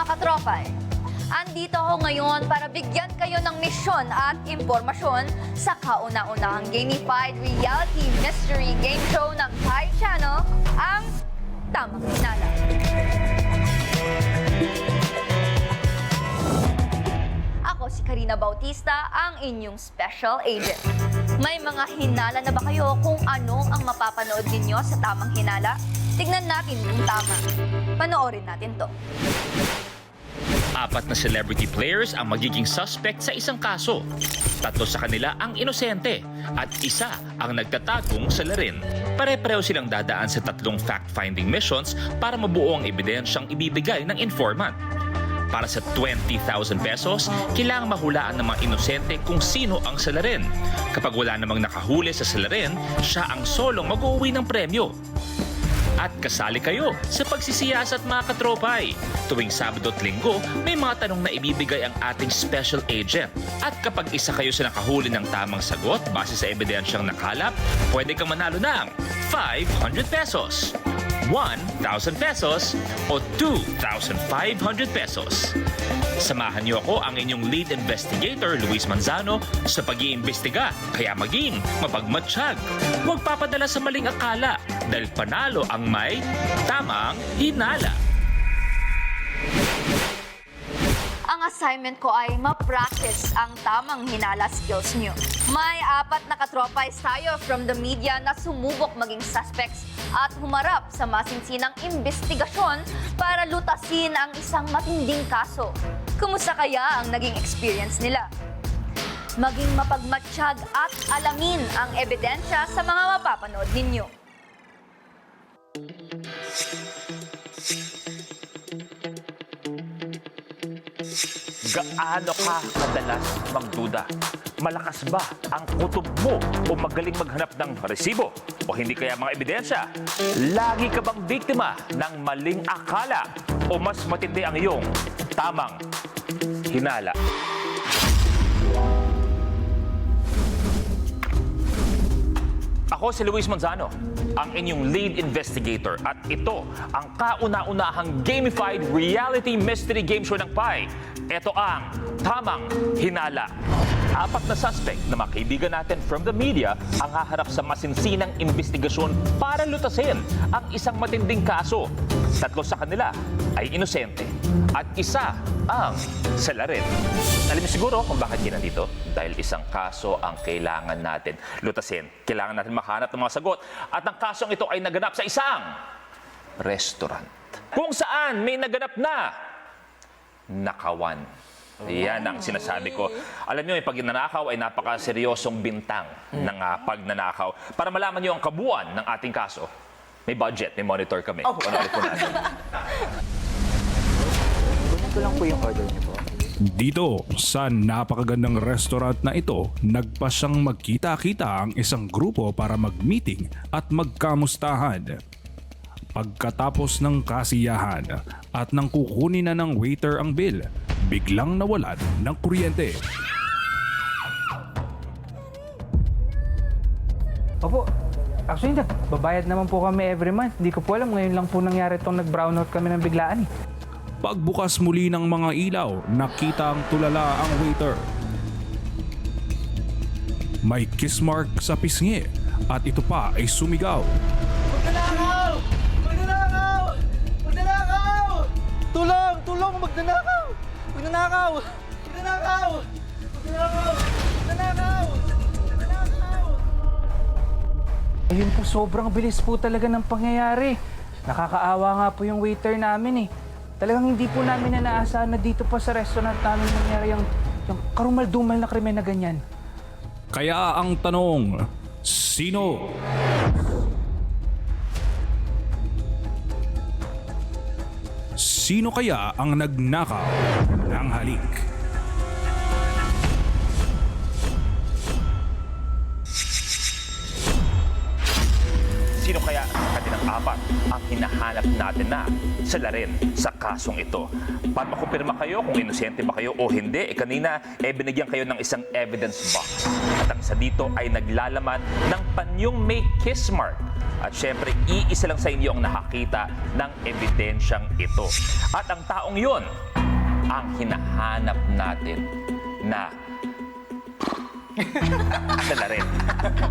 katropay. Andito ako ngayon para bigyan kayo ng misyon at impormasyon sa kauna-unahang gamified reality mystery game show ng Thai Channel, ang Tamang Hinala. Ako si Karina Bautista, ang inyong special agent. May mga hinala na ba kayo kung ano ang mapapanood ninyo sa Tamang Hinala? Tignan natin kung tama. Panoorin natin to. 4 na celebrity players ang magiging suspect sa isang kaso. 3 sa kanila ang inosente at 1 ang nagtatagong salarin. Pare-pareho silang dadaan sa 3 fact-finding missions para mabuo ang ebidensyang ibibigay ng informant. Para sa 20,000 pesos, kailangang mahulaan ng mga inosente kung sino ang salarin. Kapag wala namang nakahuli sa salarin, siya ang solong mag-uwi ng premyo. At kasali kayo sa pagsisiyasat mga katropay. Tuwing Sabado at Linggo, may mga tanong na ibibigay ang ating special agent. At kapag isa kayo sa nakahuli ng tamang sagot base sa ebidensyang nakalap, pwede kang manalo ng 500 pesos, 1,000 pesos o 2,500 pesos. Samahan niyo ako, ang inyong lead investigator, Luis Manzano, sa pag-iimbestiga, kaya maging mapagmatsyag. Huwag papadala sa maling akala dahil panalo ang may tamang hinala. Ang assignment ko ay ma-practice ang tamang hinala skills nyo. May 4 na katropay tayo from the media na sumubok maging suspects at humarap sa masinsinang investigasyon para lutasin ang isang matinding kaso. Kumusta kaya ang naging experience nila? Maging mapagmatsyag at alamin ang ebidensya sa mga mapapanood ninyo. Gaano ka kadalas magduda? Malakas ba ang kutob mo o magaling maghanap ng resibo? O hindi kaya mga ebidensya? Lagi ka bang biktima ng maling akala? O mas matindi ang iyong tamang hinala? Ako si Luis Manzano, ang inyong lead investigator at ito ang kauna-unahang gamified reality mystery game show ng PAI. Ito ang Tamang Hinala. 4 na suspect na mga kaibigan natin from the media ang haharap sa masinsinang investigasyon para lutasin ang isang matinding kaso. 3 sa kanila ay inosente at 1 ang salarin. Alam niyo siguro kung bakit yan nandito? Dahil isang kaso ang kailangan natin lutasin. Kailangan natin makahanap ng mga sagot. At ang kasong ito ay naganap sa isang restaurant. Kung saan may naganap na nakawan. Yan ang sinasabi ko. Alam niyo, yung pagnanakaw ay napakaseryosong bintang ng pagnanakaw. Para malaman niyo ang kabuuan ng ating kaso, may budget, may monitor kami. Panoorin po natin. Ito lang po yung order niyo po. Dito sa napakagandang restaurant na ito, nagpasyang magkita-kita ang isang grupo para mag-meeting at magkamustahan. Pagkatapos ng kasiyahan at nang kukunin na ng waiter ang bill, biglang nawalan ng kuryente. Opo, actually babayad naman po kami every month. Hindi ko po alam, ngayon lang po nangyari itong nag-brownout kami ng biglaan eh. Pagbukas muli ng mga ilaw, nakita ang tulala ang waiter. May kiss mark sa pisngi at ito pa ay sumigaw. Magnanakaw! Magnanakaw! Magnanakaw! Tulong! Tulong! Magnanakaw! Magnanakaw! Magnanakaw! Magnanakaw! Magnanakaw! Magnanakaw! Ayun po, sobrang bilis po talaga ng pangyayari. Nakakaawa nga po yung waiter namin eh. Talagang hindi po namin na naasahan na dito pa sa restaurant namin nangyari yung karumal-dumal na krimen na ganyan. Kaya ang tanong, sino? Sino kaya ang nagnakaw ng halik? Sino kaya sa kanilang 4 ang hinahanap natin na salarin sa kasong ito? Para makumpirma kayo kung inosente ba kayo o hindi, kanina binigyan kayo ng isang evidence box. At ang isa dito ay naglalaman ng panyong may kiss mark. At syempre, iisa lang sa inyo ang nakakita ng ebidensyang ito. At ang taong yun ang hinahanap natin na salarin.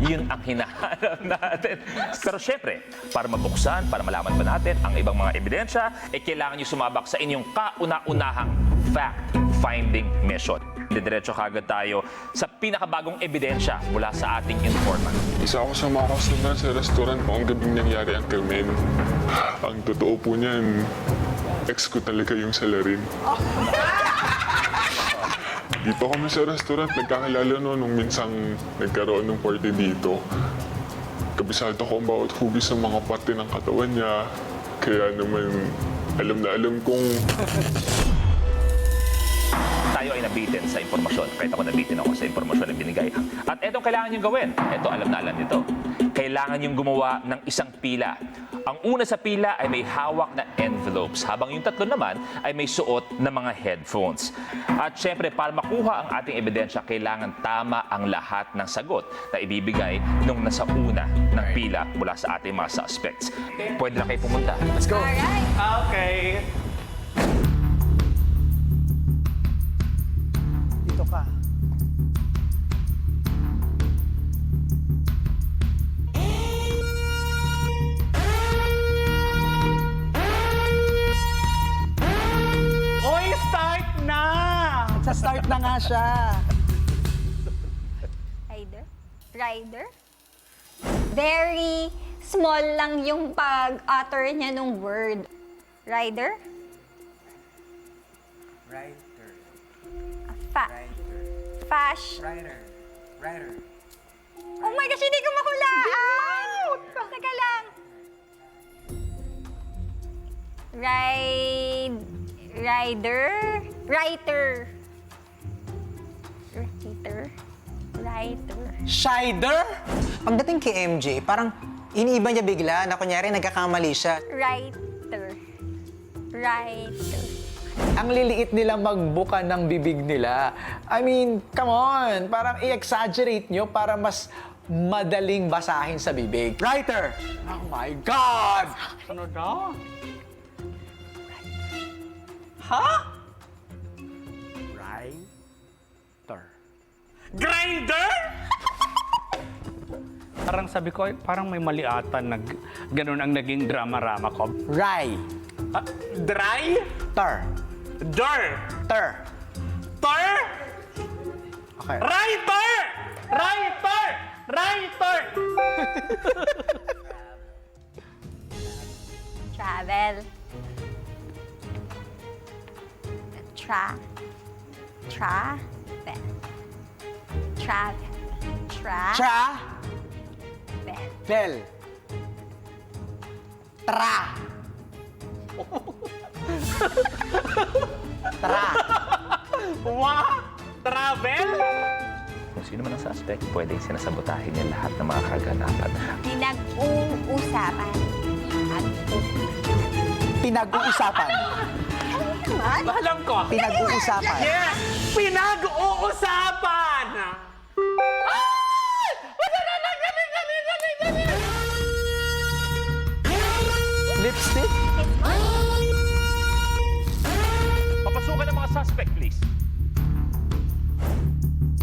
Yun ang hinahanap natin. Pero syempre, para mabuksan, para malaman pa natin ang ibang mga ebidensya, kailangan nyo sumabak sa inyong kauna-unahang fact-finding mission. Diretso kagad tayo sa pinakabagong ebidensya mula sa ating informant. Isa ako sa mga customer sa restaurant noong gabing nangyari ang krimen. Ang totoo po niyan, ex ko talaga yung salarin. Dito kami sa restaurant, nagkakilala nung minsang nagkaroon ng party dito. Kabisado ko ang bawat hugis ng mga parte ng katawan niya. Kaya naman, alam na alam kong Tayo ay nabitin sa impormasyon. Kahit ako nabitin ako sa impormasyon na binigay. At etong kailangan niyong gawin. Eto, alam na alam nito. Kailangan niyong gumawa ng isang pila. Ang una sa pila ay may hawak na envelopes, habang yung tatlo naman ay may suot na mga headphones. At syempre, para makuha ang ating ebidensya, kailangan tama ang lahat ng sagot na ibibigay nung nasa una ng pila mula sa ating mga suspects. Pwede na kayo pumunta. Let's go! Alright. Okay. Dito ka. Oy, start na! Sa-start na nga siya. Rider? Very small lang yung pag-utter niya ng word. Rider? Writer. Fash. Writer. Oh my gosh, hindi ko mahulaan! Teka lang. Rider? Writer. Shider? Pagdating kay MJ, parang iniiba niya bigla na kunyari nagkakamali siya. Writer. Ang liliit nila magbuka ng bibig nila. I mean, come on. Parang i-exaggerate nyo para mas madaling basahin sa bibig. Writer! Oh my God! Ano na? Ha? Grinder? Parang sabi ko, parang may mali ata ganun ang naging drama-rama ko. Ry. Dry? Ter. Dur? Ter. Tor? Okay. Writer! Writer! Writer! Travel. Tra. Bel. Tra. Tra. Travel? Kung sino man ang suspect, pwedeng sinasabotahin niya lahat ng mga kaganapan. Pinag-uusapan. Pinag-uusapan. Alam ko. Pinag-uusapan. Yes! Pinag-uusapan! Lipstick? Papasukan ng mga suspect, please.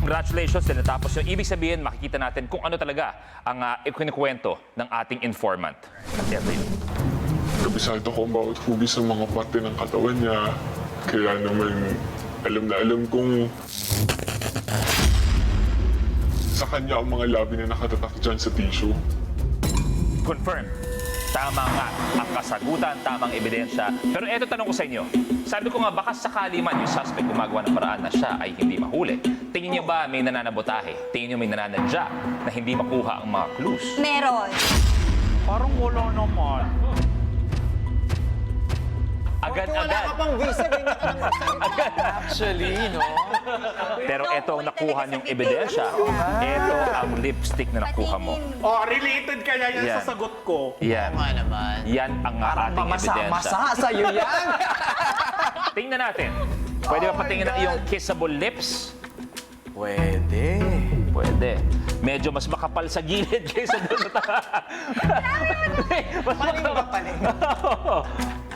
Congratulations, natapos yung ibig sabihin, makikita natin kung ano talaga ang ikinikwento ng ating informant. Ito yun. kabisado ko ang bawat hugis ng mga parte ng katawan niya. Kaya naman, alam na alam kong sa kanya ang mga labi na nakatatak dyan sa tissue. Confirm. Tama nga ang kasagutan, tamang ebidensya. Pero eto tanong ko sa inyo. Sabi ko nga, baka sakali man yung suspect gumagawa ng paraan na siya ay hindi mahuli. Tingin niyo ba may nananabotahe? Tingin niyo may nananadya na hindi makuha ang mga clues? Meron. Parang wala naman. Agad-agad. Wala ka pang visa, ganyan ka lang magsalita. Actually, no? Pero eto ang nakuha niyong ebidensya. Eto ang lipstick na nakuha mo. Oh, related kaya yan Yan. sa sagot ko. Yan. naman. Yan ang Parang ating ebidensya. mamasa-masa sa'yo yan. Tingnan natin. Pwede ba patingin ang iyong kissable lips? Pwede. Pwede. Medyo mas makapal sa gilid kaysa doon sa mas Paling ba paling?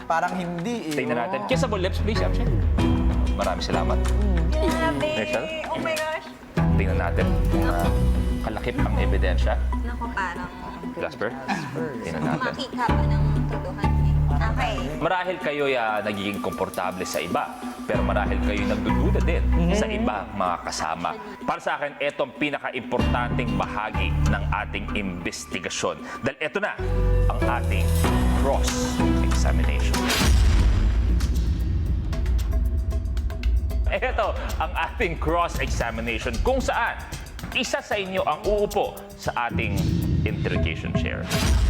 Parang hindi eh. Tingnan natin. Kissable lips, please, Amshin. Maraming salamat. Grabe. Rachel? Oh my gosh. Tingnan natin. Kalakip ang ebidensya. Naku, parang Jasper? Tingnan natin. makita pa ng tuduhan eh. Okay. Marahil kayo nagiging komportable sa iba, pero marahil kayo nagdududa din sa iba mga kasama. Para sa akin, ito ang pinaka-importanting bahagi ng ating investigasyon. Dahil ito na ang ating cross-examination. Ito ang ating cross-examination kung saan isa sa inyo ang uupo sa ating interrogation chair.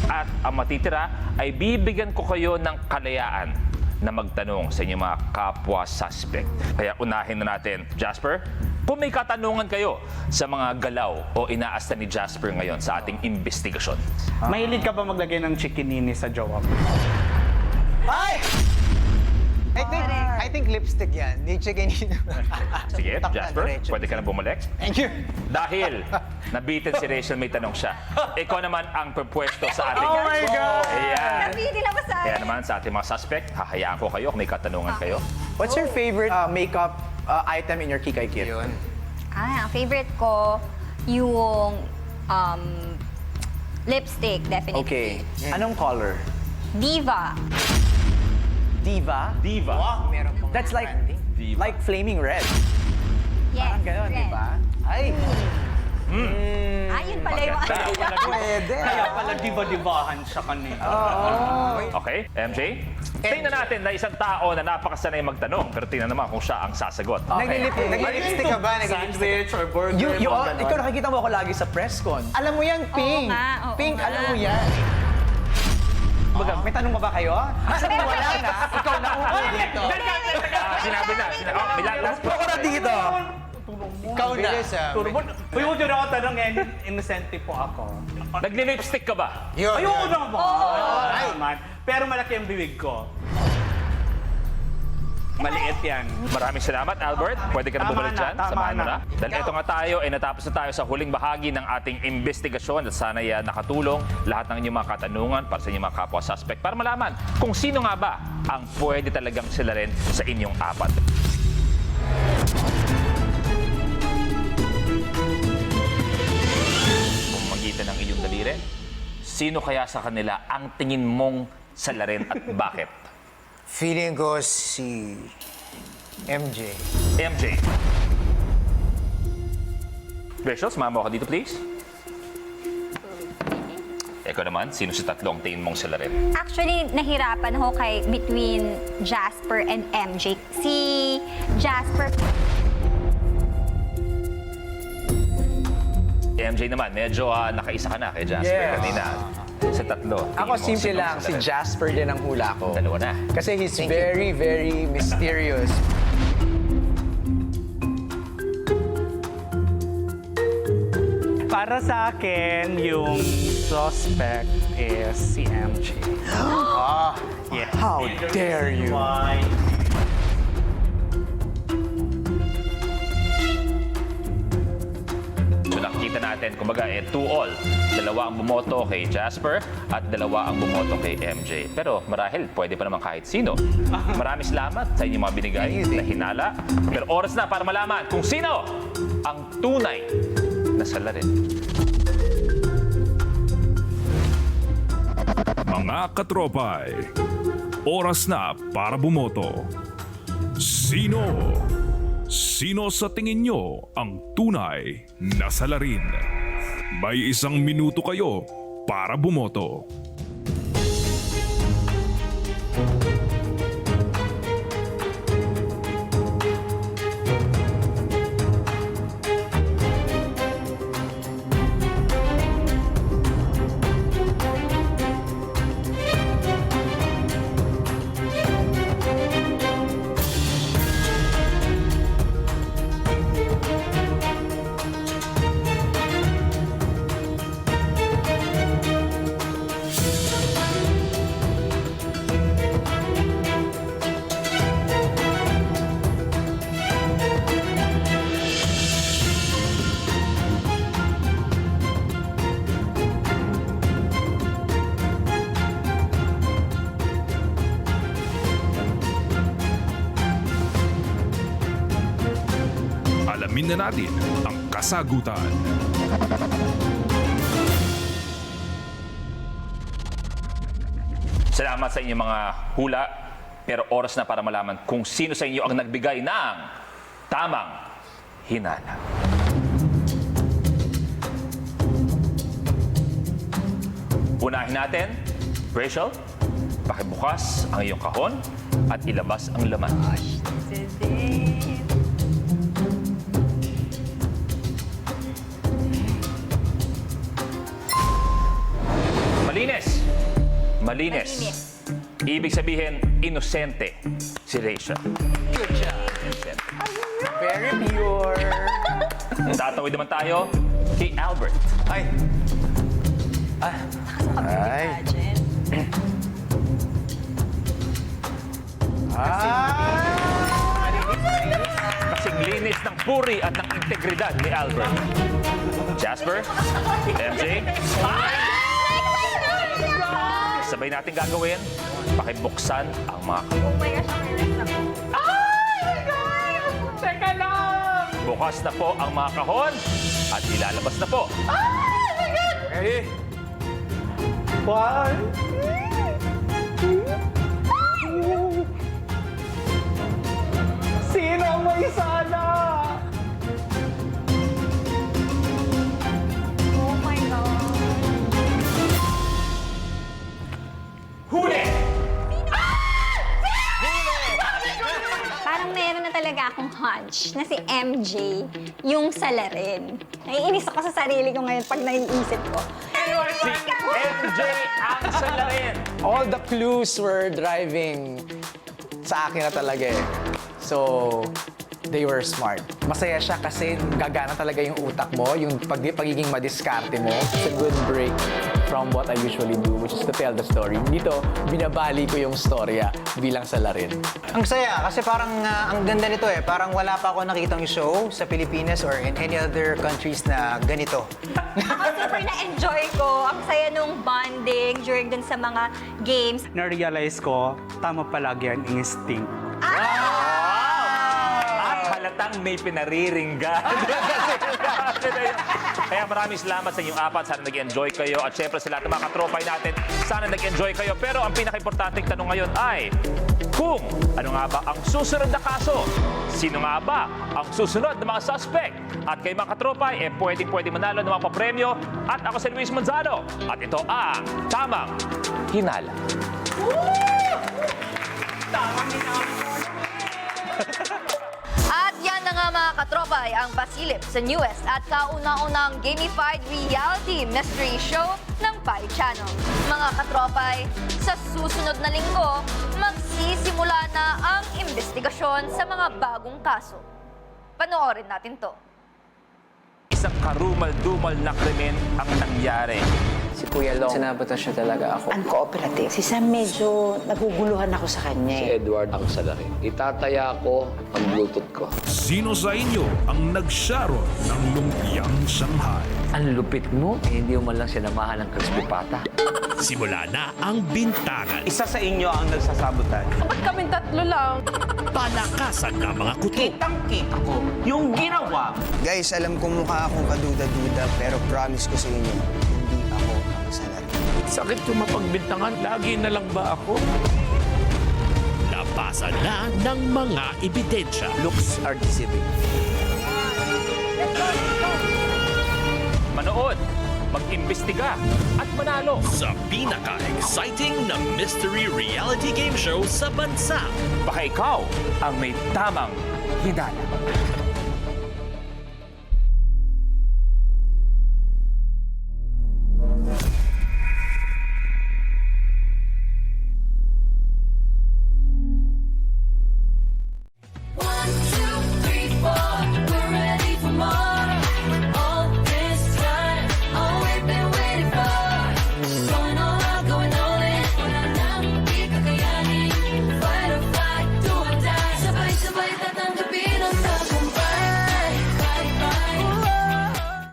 At ang matitira ay bibigyan ko kayo ng kalayaan na magtanong sa inyong mga kapwa-suspect. Kaya unahin na natin, Jasper, kung may katanungan kayo sa mga galaw o inaasta ni Jasper ngayon sa ating investigasyon. Mahilig ka ba maglagay ng chikinini sa jowa mo? Ay! I think lipstick yan. Di chicken. Sige, Tak na, Jasper, diretso. pwede ka na bumalik. Thank you. Dahil nabitin si Rachel, may tanong siya. Ikaw naman ang pupwesto sa ating... Oh my God! Ayan. Sabi nila ba sa Kaya naman sa ating mga suspect, hahayaan ko kayo kung may katanungan kayo. What's your favorite makeup item in your Kikay kit? Yun. ang favorite ko, yung lipstick, definitely. Okay. Anong color? Diva. Diva? Diva. Meron pang That's like branding. Diva. like flaming red. Yes. Parang gano'n, di red. ba? Ay! Ayun pala yung Pwede. Kaya pala diva-divahan siya kanina. Okay, MJ? Tingnan natin na isang tao na napakasanay magtanong, pero tingnan naman kung siya ang sasagot. Nag-lipstick ka ba? Sandwich or burger? Ikaw nakikita mo ako lagi sa press con. Alam mo yan, Pink. nga, oo Pink, nga. alam mo yan. May tanong pa ba kayo? Sabi wala na. Ikaw na upo dito. Sinabi na. May last Upo ko na dito. Ikaw na. Turo mo. Uy, huwag yun ako tanongin. Innocente po ako. Nagli-lipstick ka ba? Yun. Ayoko na ba? Naman. Pero malaki ang bibig ko. Maliit yan. Maraming salamat, Albert. Pwede ka na Tama bumalik na, dyan. tama Samahan mo na. na. Dahil ito nga tayo, natapos na tayo sa huling bahagi ng ating investigasyon at sana'y nakatulong lahat ng inyong mga katanungan para sa inyong mga kapwa-suspect para malaman kung sino nga ba ang pwede talagang sila rin sa inyong apat. Kung magitan ng iyong daliri, sino kaya sa kanila ang tingin mong salarin at bakit? Feeling ko si MJ. MJ. Rachel, sumama ka dito, please. Ikaw naman, sino sa tatlong tingin mong sila rin? Actually, nahirapan ako between Jasper and MJ. Si Jasper, MJ naman, medyo nakaisa ka na kay Jasper Yes. kanina. Sa tatlo. tingin Ako mo, simple sino lang, sila si rin? Jasper din ang hula ko. Dalawa na. Kasi he's very, very mysterious. Para sa akin, yung suspect is si MJ. Yeah. How dare you? Why? So nakikita natin, kumbaga, 2-all. Dalawa ang bumoto kay Jasper at dalawa ang bumoto kay MJ. Pero marahil, pwede pa naman kahit sino. Maraming salamat sa inyong mga binigay na hinala. Pero oras na para malaman kung sino ang tunay na salarin. Mga katropay, oras na para bumoto. Sino? Sino sa tingin nyo ang tunay na salarin? May 1 minuto kayo para bumoto. Alamin na natin ang kasagutan. Salamat sa inyong mga hula, pero oras na para malaman kung sino sa inyo ang nagbigay ng tamang hinala. Unahin natin, Rachel, pakibukas ang iyong kahon at ilabas ang laman. Malinis. Malinis. Ibig sabihin, inosente si Rachel. Good job. Innocent. Very pure. Tatawid naman tayo kay Albert. Ay. Ay. Kasing linis ng puri at ng integridad ni Albert. Jasper, MJ, sabay natin gagawin, pakibuksan ang mga bukas na po ang mga kahon at ilalabas na po. Ready? Sino ang may sana? Oh my God. Huli! Parang meron na talaga akong hunch na si MJ yung salarin. Naiinis ako sa sarili ko ngayon pag naiisip ko. Si MJ ang salarin. All the clues were driving sa akin na talaga eh. So, they were smart. Masaya siya kasi gagana talaga yung utak mo, yung pagiging madiskarte mo. It's a good break from what I usually do, which is to tell the story. Dito, binabali ko yung storya bilang salarin. Ang saya kasi parang ang ganda nito eh. Parang wala pa ako nakitang show sa Pilipinas or in any other countries na ganito. Ako super na-enjoy ko. Ang saya nung bonding during dun sa mga games. Na-realize ko, tama palagi ang instinct. At halatang may pinariringgan. Kaya maraming salamat sa inyong apat. Sana nag-enjoy kayo. At syempre sa lahat ng mga katropay natin, sana nag-enjoy kayo. Pero ang pinaka-importanting tanong ngayon ay, kung ano nga ba ang susunod na kaso? Sino nga ba ang susunod na mga suspect? At kayo mga katropay, pwede manalo ng mga papremyo. At ako si Luis Manzano. At ito ang Tamang Hinala. At yan na nga mga katropay ang pasilip sa newest at kauna-unang gamified reality mystery show ng Pi Channel. Mga katropay, sa susunod na linggo, magsisimula na ang investigasyon sa mga bagong kaso. Panoorin natin to. Isang karumal-dumal na krimen ang nangyari. Si Kuya Long, sinabotan siya talaga ako. Uncooperative. Si Sam medyo naguguluhan ako sa kanya eh. Edward ang salarin. Itataya ko ang Bluetooth ko. Sino sa inyo ang nagsyaro ng lumpiang Shanghai? Ang lupit mo, hindi mo man lang sinamahan ng crispy pata. Simula na ang bintangan. Isa sa inyo ang nagsasabutan. Ba't kaming tatlo lang? Palakasan ng mga kuto. Kitang-kita ko yung ginawa. Guys, alam kong mukha akong kaduda-duda pero promise ko sa inyo, hindi ako ang salarin. Sakit yung mapagbintangan. Lagi na lang ba ako? Labasan na ng mga ebidensya. Looks are deceiving. Manood, mag-imbestiga at manalo. Sa pinaka-exciting na mystery reality game show sa bansa. Baka ikaw ang may tamang hinala.